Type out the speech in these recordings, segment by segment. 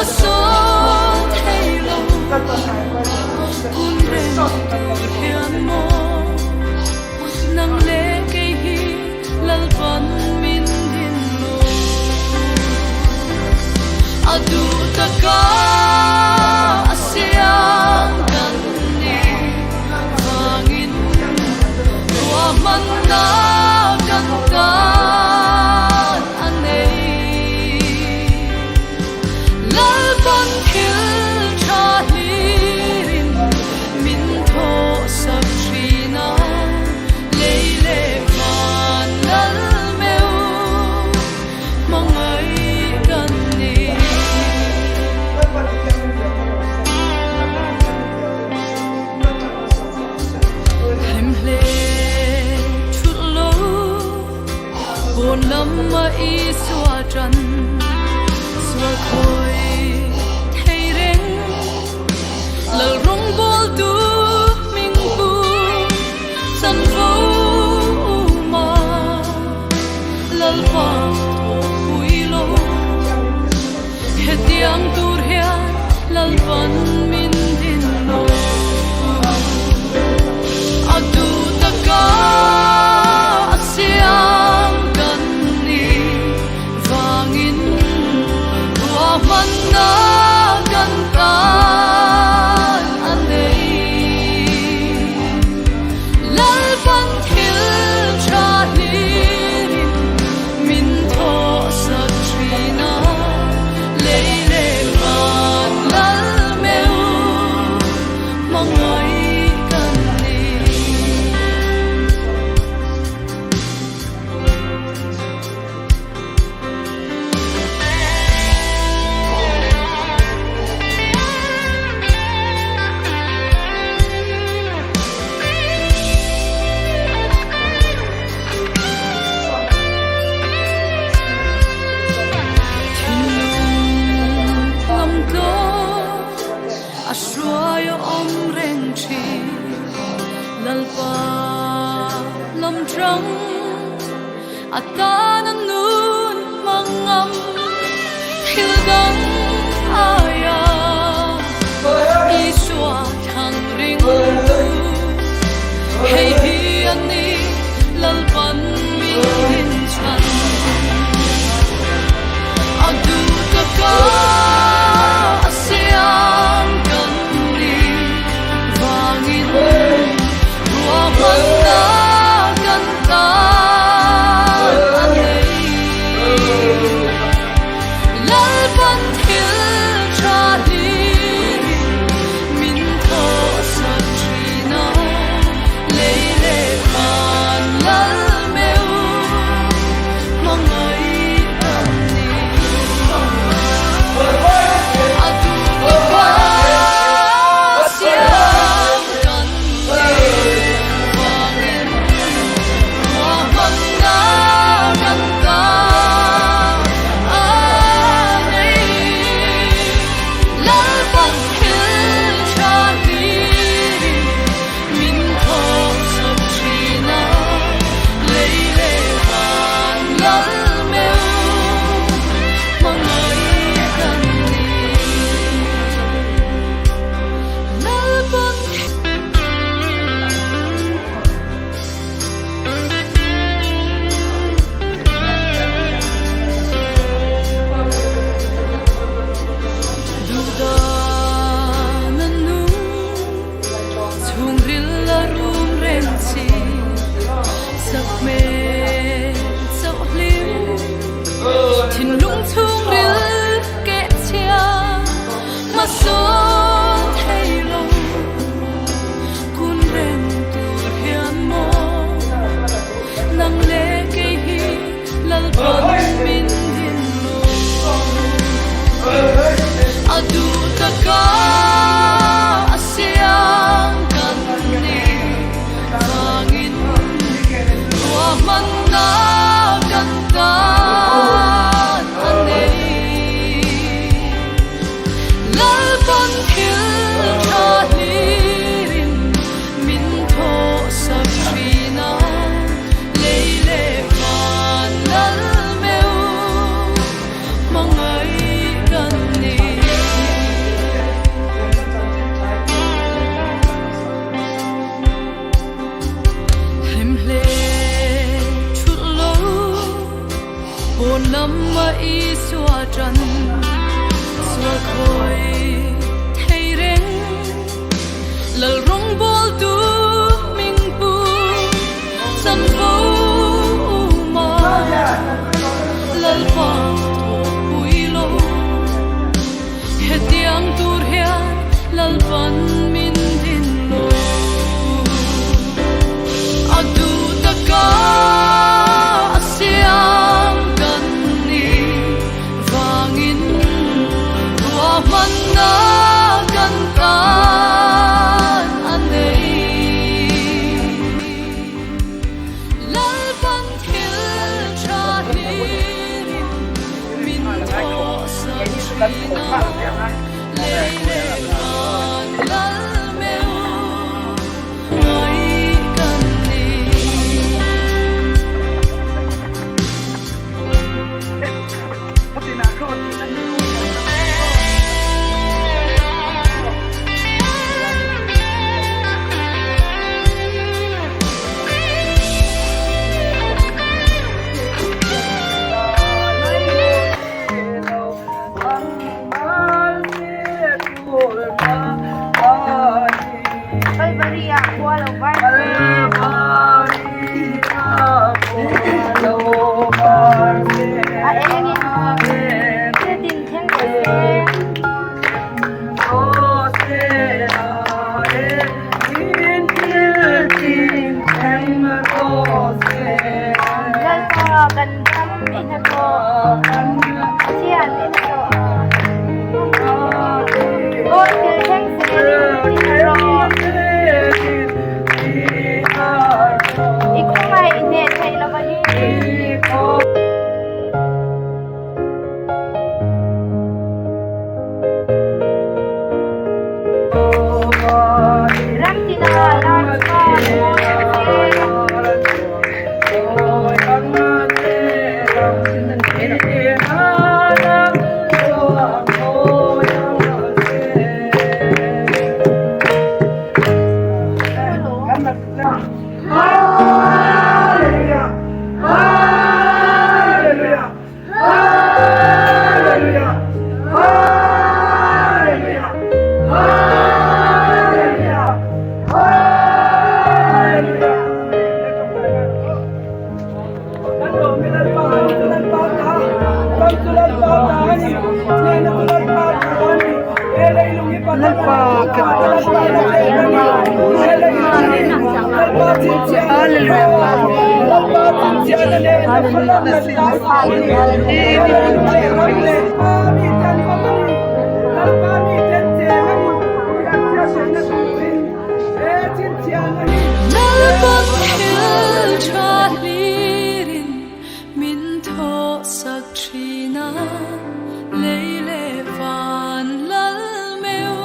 số thay lòng cuốn rèn từ hiền mô nang lệ cây hi lal pan min hin lo adu taka asyang kan ni vangin wa man na kan kan anei lal pan hil cha hirin min tho sak trina leile van lal meu mangai kan ni hem hle chut lo bon lam ma i swa tran swa khoi thei reng lal rong bol tu ming bu san vo ma lal pa hui lo he tiang tur he lal pan min din lo adu taka asyang kan ni vangin wa man na kan kan anei lal pan thil cha lirin min tho sa trina leile van lal meu mangai kan ni lam to ashroyo om reng chi lalpa lam trăng atan nun mangam thil dang aya iswa thang ring tu hey hi ani lalpan min hin chan adu taka asyang kan ni vangin wa man na kan kan anei lal pan yang tur hian lalpan min din lo adu taka siam kan ni wangin wa man na kan tan anei lalpan thil cha hi min tho sa china le le kan lal meu ai kan ni Ay, Maria, kuala bar. lalpan thil cha lirin min tho sak china le le van lal meu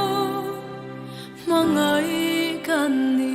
mangai kan ni